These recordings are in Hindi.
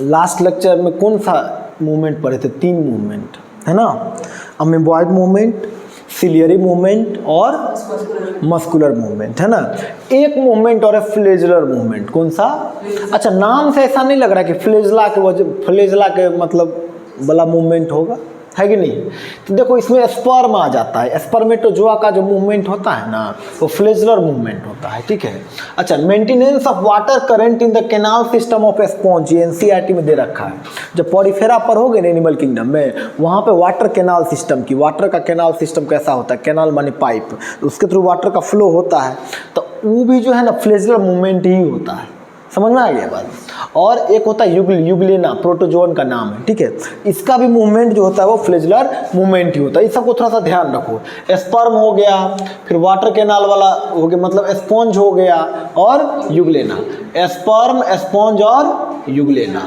लास्ट लेक्चर में कौन सा मूवमेंट पढ़े थे? 3 मूवमेंट है ना, अमीबॉइड मूवमेंट, सिलियरी मूवमेंट और मस्कुलर मूवमेंट, है ना। एक मूवमेंट और है फ्लेजलर मूवमेंट। कौन सा? अच्छा, नाम से ऐसा नहीं लग रहा कि फ्लेजला के मतलब वाला मूवमेंट होगा, है कि नहीं? तो देखो इसमें स्पर्म आ जाता है, स्पर्मेटोजोआ का जो मूवमेंट होता है ना वो फ्लेजलर मूवमेंट होता है, ठीक है। अच्छा, maintenance of water current in the canal system of sponge, ये एनसीईआरटी में दे रखा है। जब पॉरीफेरा पर हो गए ना एनिमल किंगडम में, वहाँ पे वाटर कैनाल सिस्टम की, वाटर का कैनाल सिस्टम कैसा होता है, कैनाल माने पाइप, उसके थ्रू वाटर का फ्लो होता है, तो वो भी जो है ना फ्लेजलर मूवमेंट ही होता है। समझ में आ गया बात? और एक होता है यूग्लिना, प्रोटोजोन का नाम है, ठीक है। इसका भी मूवमेंट जो होता है वो फ्लेजलर मूवमेंट ही होता है। इस सबको थोड़ा सा ध्यान रखो। स्पर्म हो गया, फिर वाटर कैनाल वाला हो गया, मतलब स्पॉन्ज हो गया, और यूग्लिना। स्पर्म, स्पॉन्ज और यूग्लिना,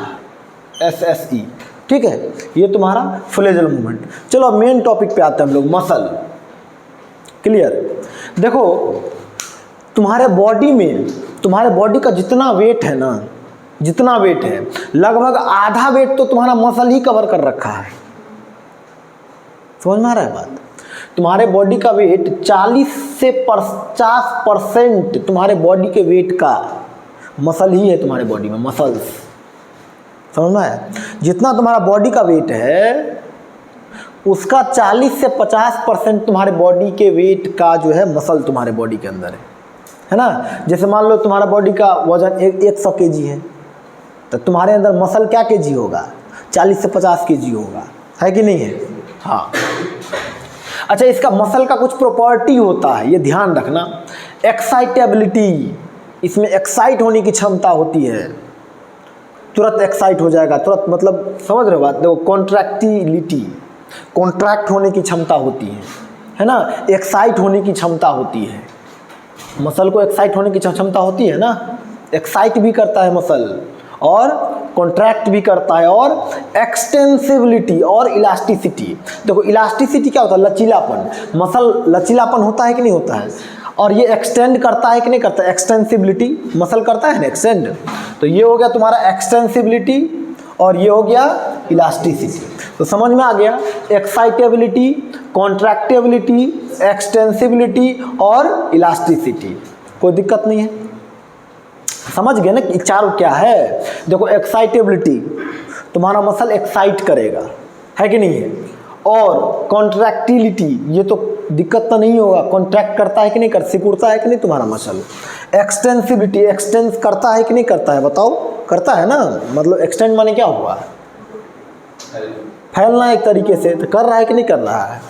SSE, ठीक है। ये तुम्हारा फ्लेजलर मूवमेंट। चलो अब मेन टॉपिक पे आते हैं हम लोग, मसल। क्लियर? देखो तुम्हारे बॉडी का जितना वेट है ना, जितना वेट है, लगभग आधा वेट तो तुम्हारा मसल ही कवर कर रखा है। समझ में आ रहा है बात? तुम्हारे बॉडी का वेट 40 से 50% तुम्हारे बॉडी के वेट का मसल ही है तुम्हारे बॉडी में, मसल्स। समझ में आया? जितना तुम्हारा बॉडी का वेट है उसका 40 से 50% तुम्हारे बॉडी के वेट का जो है मसल तुम्हारे बॉडी के अंदर है ना। जैसे मान लो तुम्हारा बॉडी का वजन 100 kg है, तो तुम्हारे अंदर मसल क्या kg होगा? 40 से 50 kg होगा, है कि नहीं है? हाँ। अच्छा, इसका मसल का कुछ प्रॉपर्टी होता है, ये ध्यान रखना। एक्साइटेबिलिटी, इसमें एक्साइट होने की क्षमता होती है, तुरंत एक्साइट हो जाएगा, तुरंत, मतलब समझ रहे हो बात? देखो, कॉन्ट्रैक्टिलिटी, कॉन्ट्रैक्ट होने की क्षमता होती है ना। एक्साइट होने की क्षमता होती है, मसल को एक्साइट होने की क्षमता होती है ना। एक्साइट भी करता है मसल और कॉन्ट्रैक्ट भी करता है। और एक्सटेंसिबिलिटी और इलास्टिसिटी, देखो इलास्टिसिटी क्या होता है? लचीलापन। मसल लचीलापन होता है कि नहीं होता है? और ये एक्सटेंड करता है कि नहीं करता है? एक्सटेंसिबिलिटी, मसल करता है ना एक्सटेंड। तो ये हो गया तुम्हारा एक्सटेंसिबिलिटी और ये हो गया इलास्टिसिटी। तो समझ में आ गया? एक्साइटेबिलिटी, कॉन्ट्रैक्टेबिलिटी, एक्सटेंसिबिलिटी और इलास्टिसिटी। कोई दिक्कत नहीं है? समझ गए ना कि चारों क्या है? देखो, एक्साइटेबिलिटी, तुम्हारा मसल एक्साइट करेगा, है कि नहीं है? और कॉन्ट्रैक्टिलिटी, ये तो दिक्कत तो नहीं होगा, कॉन्ट्रैक्ट करता है कि नहीं करता, सिकुड़ता है कि नहीं तुम्हारा मसल। एक्सटेंसिबिलिटी, एक्सटेंस करता है कि नहीं करता है? बताओ, करता है ना। मतलब एक्सटेंड माने क्या हुआ? फैलना एक तरीके से। तो कर रहा है कि नहीं कर रहा है?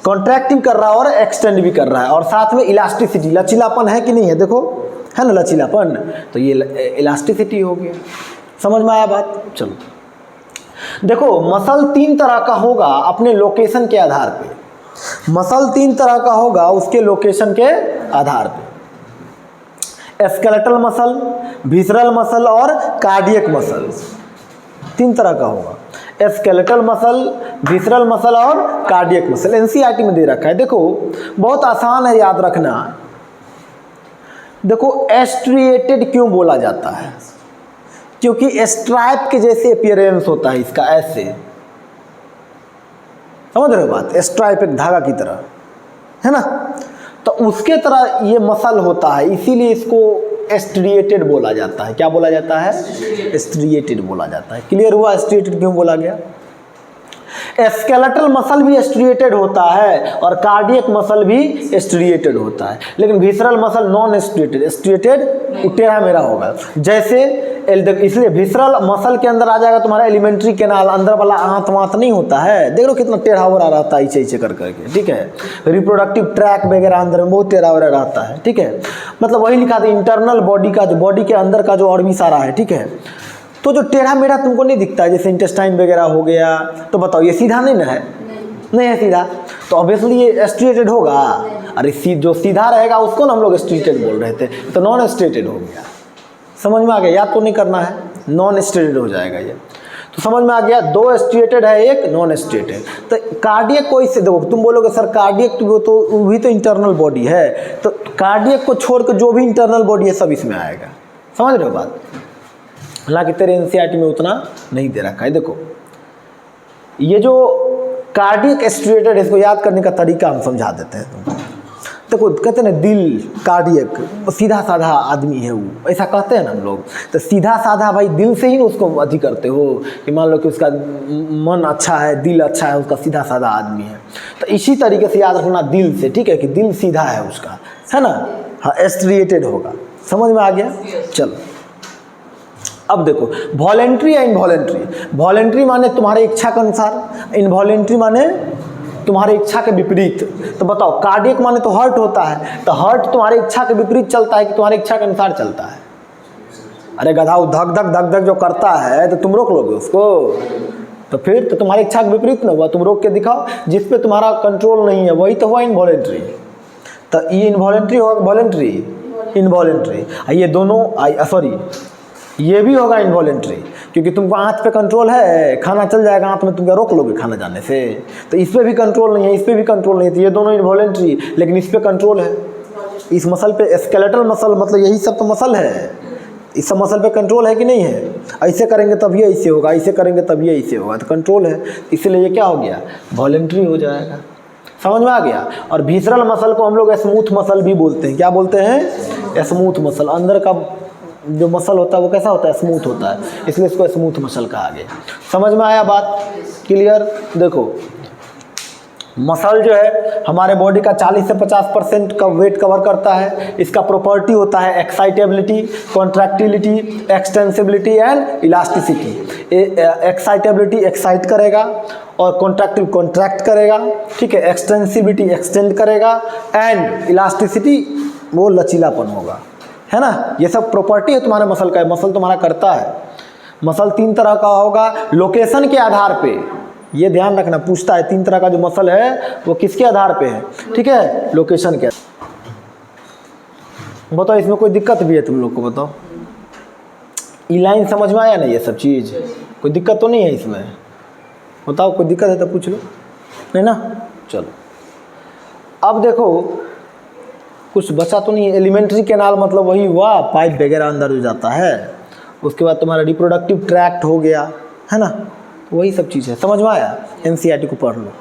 कॉन्ट्रैक्ट भी कर रहा है और एक्सटेंड भी कर रहा है। और साथ में इलास्टिसिटी, लचीलापन है कि नहीं है? देखो, है ना लचीलापन, तो ये इलास्टिसिटी हो गया। समझ में आया बात? चलो देखो, मसल 3 तरह का होगा अपने लोकेशन के आधार पे। मसल 3 तरह का होगा उसके लोकेशन के आधार पे। स्केलेटल मसल, विसरल मसल और कार्डियक मसल, 3 तरह का होगा। स्केलेटल मसल, विसरल मसल और कार्डियक मसल। एनसीईआरटी में दे रखा है। देखो बहुत आसान है याद रखना। देखो, एस्ट्रिएटेड क्यों बोला जाता है? क्योंकि स्ट्राइप के जैसे अपीयरेंस होता है इसका, ऐसे। समझ रहे हो बात? स्ट्राइप एक धागा की तरह, है ना। तो उसके तरह ये मसल होता है, इसीलिए इसको एस्ट्रिएटेड बोला जाता है। क्या बोला जाता है? एस्ट्रिएटेड बोला जाता है। क्लियर हुआ एस्ट्रिएटेड क्यों बोला गया? स्केलेटल मसल भी एस्ट्रिएटेड होता है और कार्डियक मसल भी एस्ट्रिएटेड होता है, लेकिन विसरल मसल नॉन एस्ट्रिएटेड। एस्ट्रिएटेड टेढ़ा मेढ़ा होगा जैसे, इसलिए विसरल मसल के अंदर आ जाएगा तुम्हारा एलिमेंट्री कैनाल, अंदर वाला आंत वांत नहीं होता है। देख लो कितना टेढ़ा हो रहा रहता है, इसे कर करके, ठीक है। रिप्रोडक्टिव ट्रैक वगैरह अंदर में बहुत टेढ़ा हो रहा रहता है, ठीक है। मतलब वही लिखा था इंटरनल बॉडी का, जो बॉडी के अंदर का जो और भी सारा है, ठीक है। तो जो टेढ़ा मेढ़ा तुमको नहीं दिखता है, जैसे इंटेस्टाइन वगैरह हो गया, तो बताओ ये सीधा नहीं ना है? नहीं है सीधा, तो ऑब्वियसली ये एस्ट्रिएटेड होगा। अरे जो सीधा रहेगा उसको ना हम लोग एस्ट्रिएटेड बोल रहे थे, तो नॉन एस्ट्रिएटेड हो गया। समझ में आ गया? याद तो नहीं करना है, नॉन एस्ट्रिएटेड हो जाएगा ये। तो समझ में आ गया? 2 एस्ट्रिएटेड है, एक नॉन एस्ट्रिएटेड। तो कार्डियक को इससे देखो, तुम बोलोगे सर कार्डियक तो वो भी तो इंटरनल बॉडी है, तो कार्डियक को छोड़ कर जो भी इंटरनल बॉडी है सब इसमें आएगा। समझ रहे हो बात? हालांकि तेरे एनसीईआरटी में उतना नहीं दे रखा है। देखो ये जो कार्डियक एक्चुएटर है, इसको याद करने का तरीका हम समझा देते हैं तुमको। देखो कहते हैं ना दिल कार्डियक, सीधा साधा आदमी है वो, ऐसा कहते हैं ना हम लोग। तो सीधा साधा भाई दिल से ही उसको अति करते हो कि मान लो कि उसका मन अच्छा है, दिल अच्छा है, उसका सीधा साधा आदमी है। तो इसी तरीके से याद रखना दिल से, ठीक है, कि दिल सीधा है उसका, है ना, हाँ एस्ट्रिएटेड होगा। समझ में आ गया? चलो अब देखो वॉलेंट्री या इनवॉलेंट्री। वॉलेंट्री माने तुम्हारे इच्छा के अनुसार, इनवॉलेंट्री माने तुम्हारे इच्छा के विपरीत। तो बताओ कार्डियक माने तो हर्ट होता है, तो हर्ट तुम्हारे इच्छा के विपरीत चलता है कि तुम्हारे इच्छा के अनुसार चलता है? अरे गधा धक धक धक धक जो करता है तो तुम रोक लोगे उसको? तो फिर तो तुम्हारी इच्छा के विपरीत ना हुआ, तुम रोक के दिखाओ। जिस पे तुम्हारा कंट्रोल नहीं है वही तो हुआ इनवॉलेंट्री। तो ये इनवॉलेंट्री होगा वॉलेंट्री, इनवॉलेंट्री। ये दोनों सॉरी ये भी होगा इनवॉलेंट्री, क्योंकि तुमको आँख पे कंट्रोल है, खाना चल जाएगा आँख में, तुम क्या रोक लोगे खाना जाने से? तो इस पे भी कंट्रोल नहीं है, इस पे भी कंट्रोल नहीं है, तो ये दोनों इनवॉलेंट्री। लेकिन इस पे कंट्रोल है, इस मसल पे, स्केलेटल मसल मतलब यही सब तो मसल है, इस सब मसल पे कंट्रोल है कि नहीं है? ऐसे करेंगे तभी ऐसे होगा, ऐसे करेंगे तभी ऐसे होगा, तो कंट्रोल है, इसलिए ये क्या हो गया, वॉलेंट्री हो जाएगा। समझ में आ गया? और विसरल मसल को हम लोग स्मूथ मसल भी बोलते हैं। क्या बोलते हैं? Smooth muscle. अंदर का जो मसल होता है वो कैसा होता है? स्मूथ होता है, इसलिए इसको स्मूथ मसल कहा गया। समझ में आया बात? क्लियर? देखो मसल जो है हमारे बॉडी का 40 से 50% का वेट कवर करता है। इसका प्रॉपर्टी होता है excitability, contractility, extensibility and elasticity. Excitability excite करेगा और कॉन्ट्रैक्टिव कॉन्ट्रैक्ट करेगा, ठीक है, एक्सटेंसिबिलिटी एक्सटेंड करेगा एंड इलास्टिसिटी वो लचीलापन होगा, है ना। ये सब प्रॉपर्टी है तुम्हारे मसल का, मसल तुम्हारा करता है। मसल 3 तरह का होगा लोकेशन के आधार पे, ये ध्यान रखना, पूछता है 3 तरह का जो मसल है वो किसके आधार पे है, ठीक है, लोकेशन के। बताओ इसमें कोई दिक्कत भी है तुम लोग को? बताओ ई लाइन समझ में आया ना? ये सब चीज़ कोई दिक्कत तो नहीं है इसमें? बताओ कोई दिक्कत है तो पूछ लो, नहीं ना? चलो अब देखो कुछ बचा तो नहीं है। एलिमेंट्री कैनाल मतलब वही हुआ, पाइप वगैरह अंदर हो जाता है। उसके बाद तुम्हारा रिप्रोडक्टिव ट्रैक्ट हो गया, है ना, वही सब चीज़ है। समझ में आया? एनसीईआरटी को पढ़ लो।